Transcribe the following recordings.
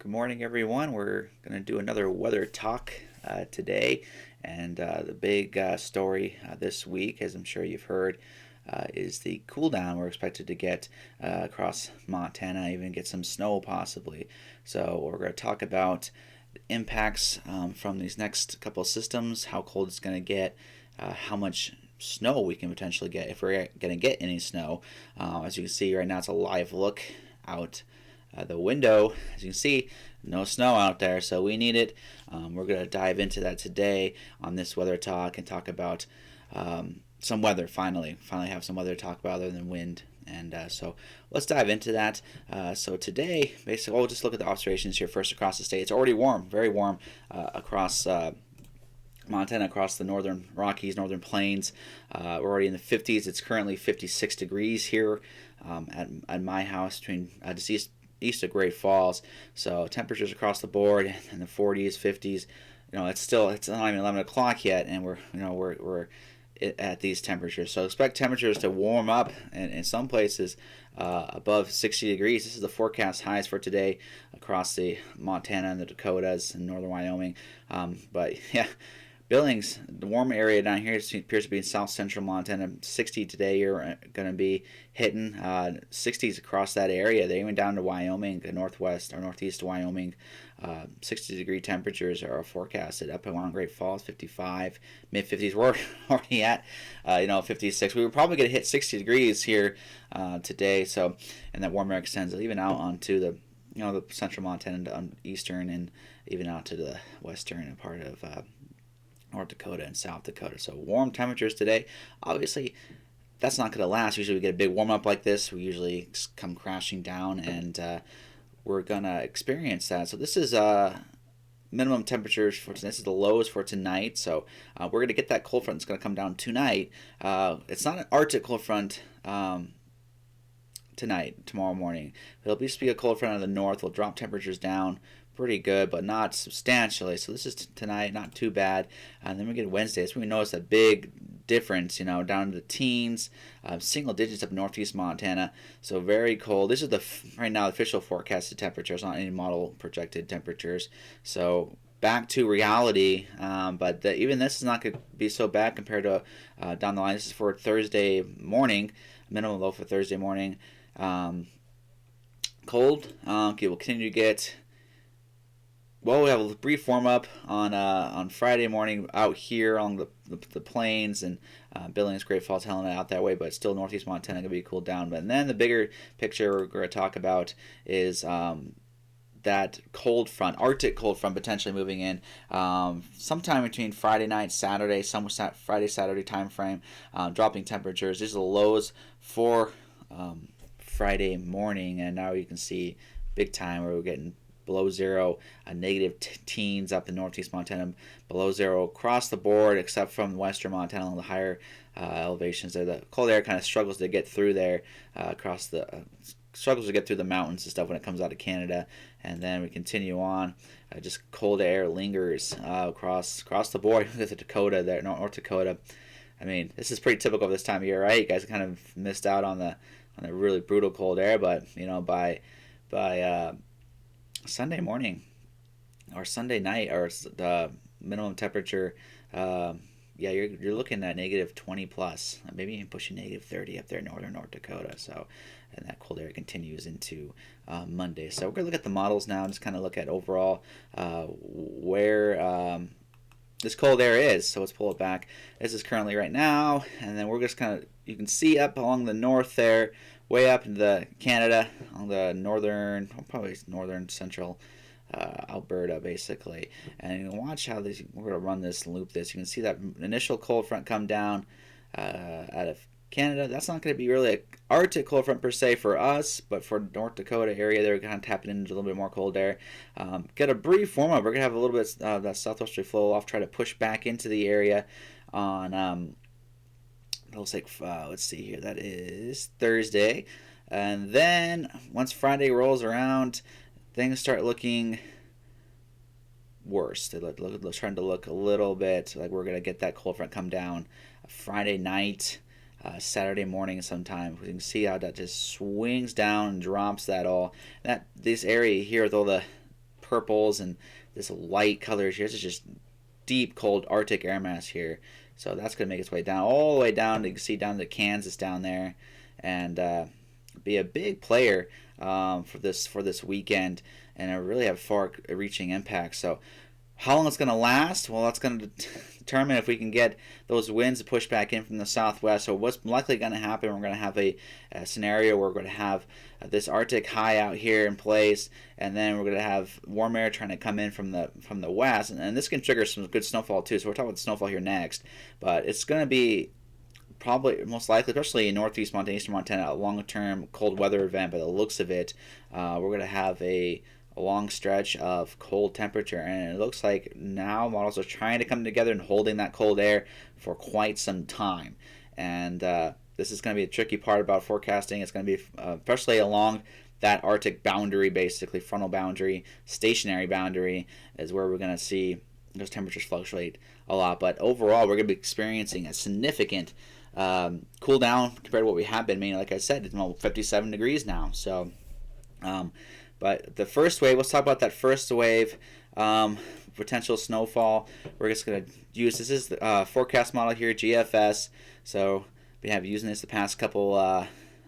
Good morning, everyone. We're going to do another weather talk today. And the big story this week, as I'm sure you've heard, is the cool down we're expected to get across Montana, even get some snow possibly. So, we're going to talk about impacts from these next couple of systems, how cold it's going to get, how much snow we can potentially get if we're going to get any snow. As you can see right now, it's a live look out the window. As you can see, no snow out there, so we need it. We're going to dive into that today on this weather talk and talk about some weather. Finally have some weather to talk about other than wind. And so let's dive into that. So today, basically, we'll just look at the observations here first across the state. It's already warm, very warm across Montana, across the northern Rockies, northern plains. We're already in the 50s. It's currently 56 degrees here at my house between just east of Great Falls. So temperatures across the board in the 40s, 50s. It's not even 11 o'clock yet, and we're at these temperatures. So expect temperatures to warm up, and in some places above 60 degrees. This is the forecast highs for today across the Montana and the Dakotas and northern Wyoming. But yeah, Billings, the warm area down here, appears to be in south central Montana. 60 today, you're going to be hitting 60s across that area. They're even down to Wyoming, the northwest or northeast of Wyoming. 60-degree temperatures are forecasted up around Great Falls, 55, mid 50s. We're already at 56. We were probably going to hit 60 degrees here today. So, and that warm air extends even out onto the central Montana, eastern, and even out to the western part of North Dakota and South Dakota. So warm temperatures today. Obviously, that's not going to last. Usually we get a big warm up like this. We usually come crashing down, and we're going to experience that. So this is minimum temperatures for tonight. This is the lows for tonight. So we're going to get that cold front that's going to come down tonight. It's not an Arctic cold front tomorrow morning. It'll just be a cold front out of the north. Will drop temperatures down pretty good, but not substantially. So this is tonight, not too bad. And then we get Wednesday. That's when we notice a big difference, down to the teens, single digits up northeast Montana. So very cold. This is right now the official forecasted temperatures, not any model projected temperatures. So back to reality, but even this is not going to be so bad compared to down the line. This is for Thursday morning, minimum low for Thursday morning. Cold. Okay, we'll continue to get. Well, we have a brief warm up on Friday morning out here on the plains and Billings, Great Falls, Helena out that way, but still northeast Montana going to be cooled down. But then the bigger picture we're going to talk about is that cold front, Arctic cold front, potentially moving in sometime between Friday night, Saturday, Friday, Saturday time frame, dropping temperatures. These are the lows for Friday morning, and now you can see big time where we're getting below zero, negative teens up in northeast Montana, below zero across the board, except from western Montana on the higher elevations there. The cold air kind of struggles to get through there, struggles to get through the mountains and stuff when it comes out of Canada, and then we continue on. Just cold air lingers across the board. Look at the Dakota there, North Dakota. I mean, this is pretty typical of this time of year, right? You guys kind of missed out on the really brutal cold air, but by Sunday morning or Sunday night, or the minimum temperature, you're looking at negative 20 plus, maybe even pushing negative 30 up there in northern North Dakota. So, and that cold air continues into Monday. So we're gonna look at the models now, and just kind of look at overall where this cold air is. So let's pull it back. This is currently right now, and then we're just you can see up along the north there, way up into the Canada, on the northern, probably northern central Alberta, basically. And you can watch how we're going to run this and loop this. You can see that initial cold front come down out of Canada. That's not going to be really an Arctic cold front per se for us, but for North Dakota area, they're kind of tapping into a little bit more cold air. Get a brief warm up. We're going to have a little bit of that southwesterly flow off, try to push back into the area on looks like let's see here, that is Thursday, and then once Friday rolls around, things start looking worse. They're trying to look a little bit like we're gonna get that cold front come down Friday night, Saturday morning sometime. We can see how that just swings down and drops that all. This area here with all the purples and this light colors here. This is just deep, cold Arctic air mass here. So that's going to make its way down, all the way down. You can see down to Kansas down there, and be a big player for this weekend, and it really have far-reaching impact. So how long it's going to last? Well, that's going to determine if we can get those winds to push back in from the southwest. So what's likely going to happen, we're going to have a scenario where we're going to have this Arctic high out here in place, and then we're going to have warm air trying to come in from the west, and this can trigger some good snowfall too. So we're talking about the snowfall here next, but it's going to be probably most likely, especially in northeast Montana, eastern Montana, a long-term cold weather event. By the looks of it, we're going to have a long stretch of cold temperature, and it looks like now models are trying to come together and holding that cold air for quite some time. And this is going to be a tricky part about forecasting. It's going to be especially along that Arctic boundary, basically frontal boundary, stationary boundary, is where we're going to see those temperatures fluctuate a lot. But overall, we're going to be experiencing a significant cool down compared to what we have been. I mean, like I said, it's 57 degrees now. So but the first wave, let's talk about that first wave, potential snowfall. We're just going to use, this is the forecast model here, GFS. So we have using this the past couple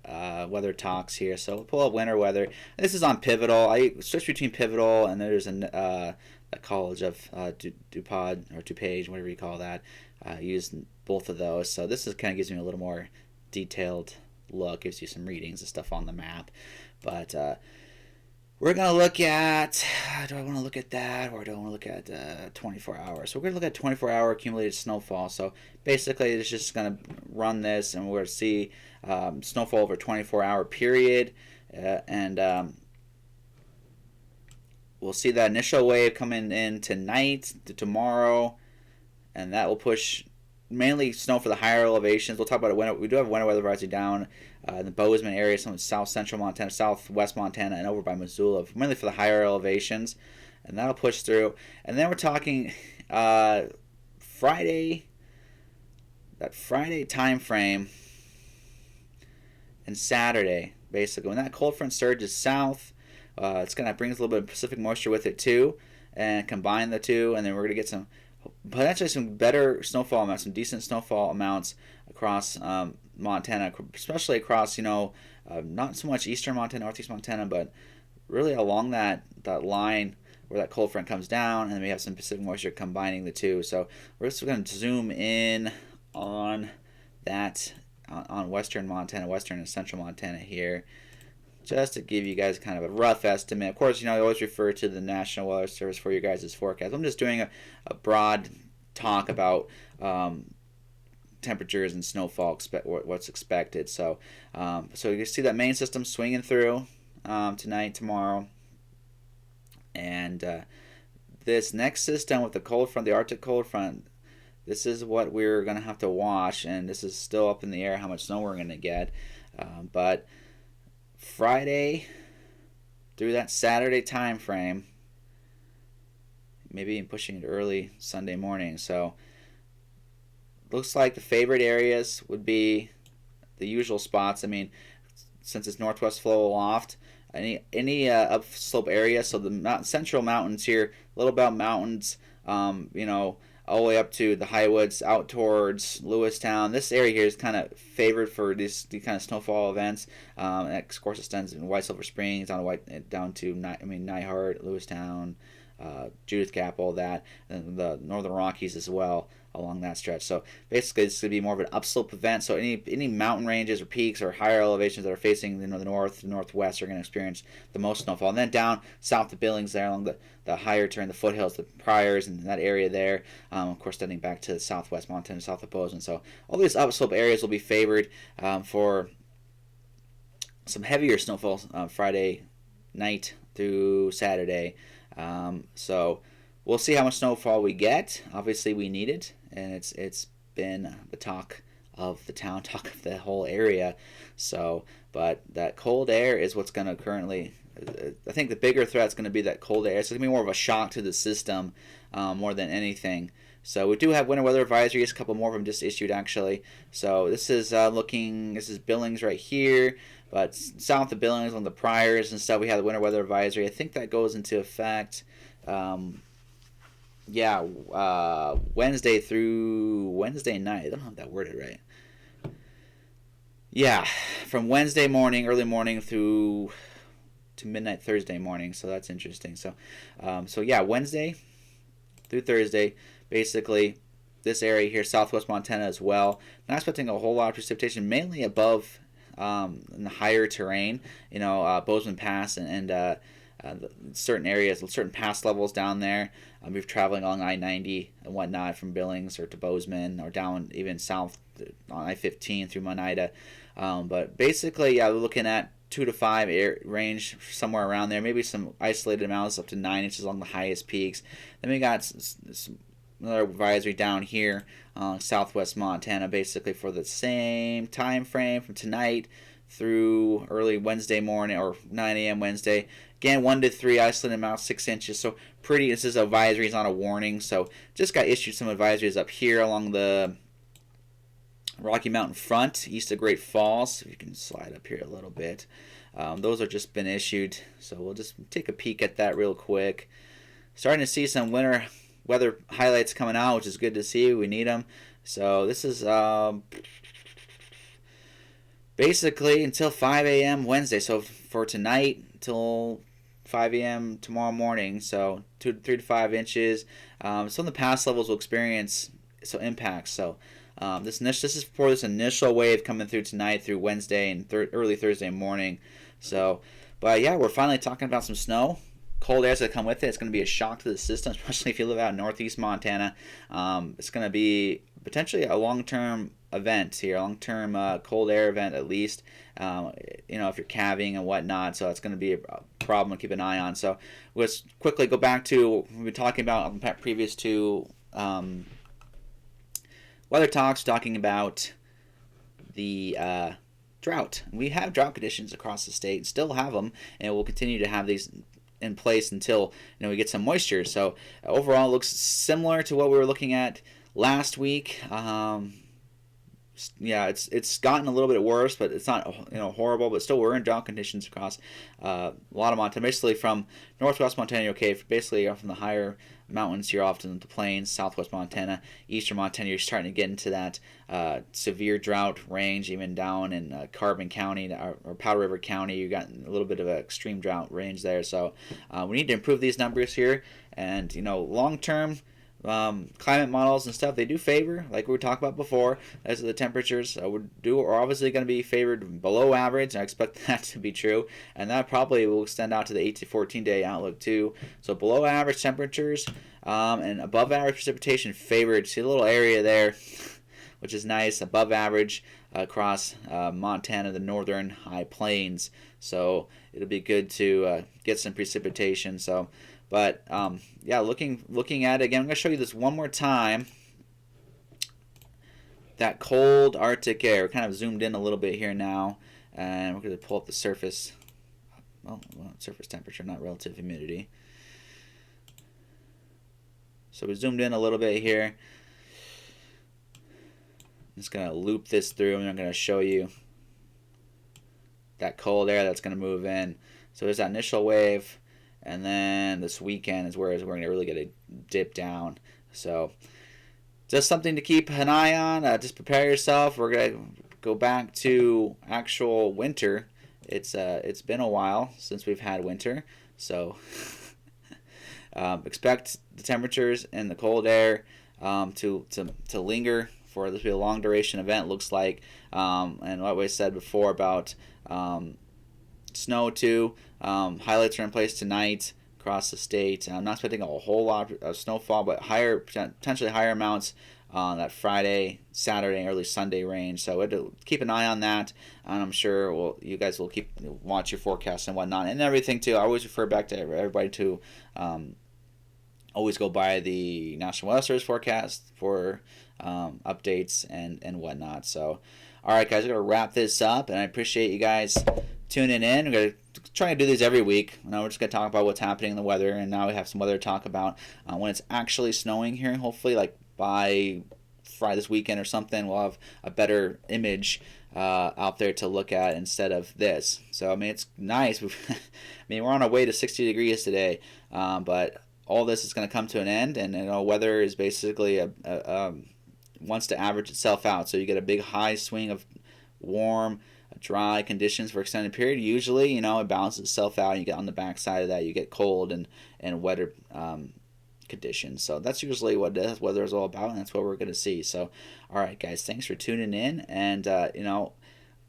weather talks here. So we'll pull up winter weather. This is on Pivotal. I switch between Pivotal and there's a College of DuPont or DuPage, whatever you call that. Use both of those. So this is kind of gives me a little more detailed look, gives you some readings and stuff on the map. But we're going to look at, do I want to look at that or do I want to look at 24 hours? So we're going to look at 24-hour accumulated snowfall. So basically it's just going to run this and we're going to see snowfall over a 24-hour period. And we'll see that initial wave coming in tonight to tomorrow. And that will push mainly snow for the higher elevations. We'll talk about it. We do have winter weather rising down in the Bozeman area, some south central Montana, southwest Montana, and over by Missoula, mainly for the higher elevations, and that'll push through. And then we're talking Friday, that Friday time frame, and Saturday, basically. When that cold front surges south, it's going to bring a little bit of Pacific moisture with it too, and combine the two, and then we're going to get some potentially some better snowfall amounts, some decent snowfall amounts across Montana, especially across, not so much eastern Montana, northeast Montana, but really along that line where that cold front comes down, and then we have some Pacific moisture combining the two. So we're just going to zoom in on that, on western Montana, western and central Montana here, just to give you guys kind of a rough estimate. Of course, I always refer to the National Weather Service for your guys' forecast. I'm just doing a broad talk about temperatures and snowfall, what's expected. So so you can see that main system swinging through tonight, tomorrow. And this next system with the cold front, the Arctic cold front, this is what we're going to have to watch. And this is still up in the air how much snow we're going to get. But Friday through that Saturday time frame, maybe pushing it early Sunday morning. So looks like the favorite areas would be the usual spots. I mean, since it's northwest flow aloft, any upslope area. So the central mountains here, Little Belt Mountains, all the way up to the Highwoods, out towards Lewistown. This area here is kind of favored for these kind of snowfall events. And of course, extends in White Silver Springs down to Nyhart, Lewistown, Judith Gap, all that, and the Northern Rockies as well along that stretch. So basically, it's going to be more of an upslope event. So any mountain ranges or peaks or higher elevations that are facing the north, northwest are going to experience the most snowfall. And then down south to Billings there along the higher turn, the foothills, the Prairies, and that area there. Of course, extending back to southwest Montana, south of Bozeman. So all these upslope areas will be favored for some heavier snowfall Friday night through Saturday. So we'll see how much snowfall we get. Obviously, we need it, and it's been the talk of the town, talk of the whole area. So, but that cold air is what's going to currently. I think the bigger threat is going to be that cold air. It's going to be more of a shock to the system, more than anything. So we do have winter weather advisories. A couple more of them just issued actually. So this is this is Billings right here. But south of Billings on the Priors and stuff, we have the winter weather advisory. I think that goes into effect. Wednesday through Wednesday night. I don't have that worded right. Yeah, from Wednesday morning, early morning through to midnight Thursday morning. So that's interesting. So, Wednesday through Thursday, basically this area here, southwest Montana as well. Not expecting a whole lot of precipitation, mainly above in the higher terrain. Bozeman Pass and certain areas, certain pass levels down there. We're traveling along I-90 and whatnot from Billings or to Bozeman or down even south on I-15 through Monida. But basically, we're looking at 2 to 5 range, somewhere around there. Maybe some isolated amounts up to 9 inches along the highest peaks. Then we got another advisory down here, southwest Montana, basically for the same time frame from tonight through early Wednesday morning or 9 a.m. Wednesday. Again, 1 to 3 isolated amounts, 6 inches. So pretty. This is advisory, it's not a warning. So just got issued some advisories up here along the Rocky Mountain front, east of Great Falls. If you can slide up here a little bit. Those have just been issued. So we'll just take a peek at that real quick. Starting to see some winter weather highlights coming out, which is good to see. We need them. So this is basically until 5 a.m. Wednesday. So for tonight until 5 a.m. tomorrow morning. So 3 to 5 inches. Some of the pass levels will experience impacts. So this is for this initial wave coming through tonight through Wednesday and early Thursday morning. So, but yeah, we're finally talking about some snow. Cold airs that come with it. It's going to be a shock to the system, especially if you live out in northeast Montana. It's going to be potentially a long-term event here, a long-term cold air event at least. If you're calving and whatnot, so it's going to be a problem to keep an eye on. So let's quickly go back to what we've been talking about on the previous two weather talks, talking about the drought. We have drought conditions across the state, still have them, and we'll continue to have these in place until we get some moisture. So overall, it looks similar to what we were looking at last week. It's gotten a little bit worse, but it's not horrible. But still, we're in drought conditions across a lot of Montana, basically from northwest Montana. Okay, basically from the higher mountains here, often the plains, southwest Montana, eastern Montana. You're starting to get into that severe drought range, even down in Carbon County or Powder River County. You got a little bit of an extreme drought range there. So we need to improve these numbers here, and long term. Climate models and stuff, they do favor, like we talked about before, as the temperatures are obviously going to be favored below average. I expect that to be true, and that probably will extend out to the 8 to 14 day outlook too. So below average temperatures and above average precipitation favored. See a little area there, which is nice, above average across Montana, the northern high plains. So it'll be good to get some precipitation. So. But looking at it again, I'm going to show you this one more time. That cold Arctic air, kind of zoomed in a little bit here now, and we're going to pull up the surface. Surface temperature, not relative humidity. So we zoomed in a little bit here. I'm just going to loop this through, and I'm going to show you that cold air that's going to move in. So there's that initial wave. And then this weekend is where we're going to really get a dip down. So just something to keep an eye on. Just prepare yourself. We're going to go back to actual winter. It's been a while since we've had winter. So expect the temperatures and the cold air to linger for this to be a long duration event, looks like. And what we said before about snow too. Highlights are in place tonight across the state. I'm not expecting a whole lot of snowfall, but potentially higher amounts on that Friday, Saturday, early Sunday range. So we'll keep an eye on that, and I'm sure you guys will watch your forecasts and whatnot and everything too. I always refer back to everybody to always go by the National Weather Service forecast for updates and whatnot. So, all right, guys, we're gonna wrap this up, and I appreciate you guys tuning in. We're going to try to do these every week. Now we're just going to talk about what's happening in the weather, and now we have some weather to talk about when it's actually snowing here, hopefully like by Friday this weekend or something, we'll have a better image out there to look at instead of this. So I mean, it's nice. I mean, we're on our way to 60 degrees today, but all this is going to come to an end, and weather is basically wants to average itself out. So you get a big high swing of warm, dry conditions for extended period. Usually, it balances itself out. You get on the backside of that, you get cold and wetter conditions. So that's usually what weather is all about, and that's what we're going to see. So, all right, guys, thanks for tuning in, and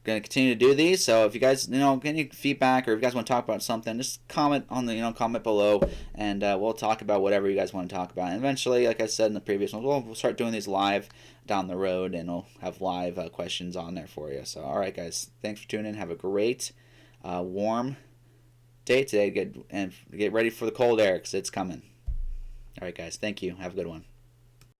going to continue to do these. So if you guys get any feedback, or if you guys want to talk about something, just comment on the comment below, and we'll talk about whatever you guys want to talk about. And eventually, like I said in the previous one, we'll start doing these live down the road, and we'll have live questions on there for you. So all right, guys, thanks for tuning in. Have a great warm day today. Get ready for the cold air, because it's coming. All right, guys, thank you. Have a good one.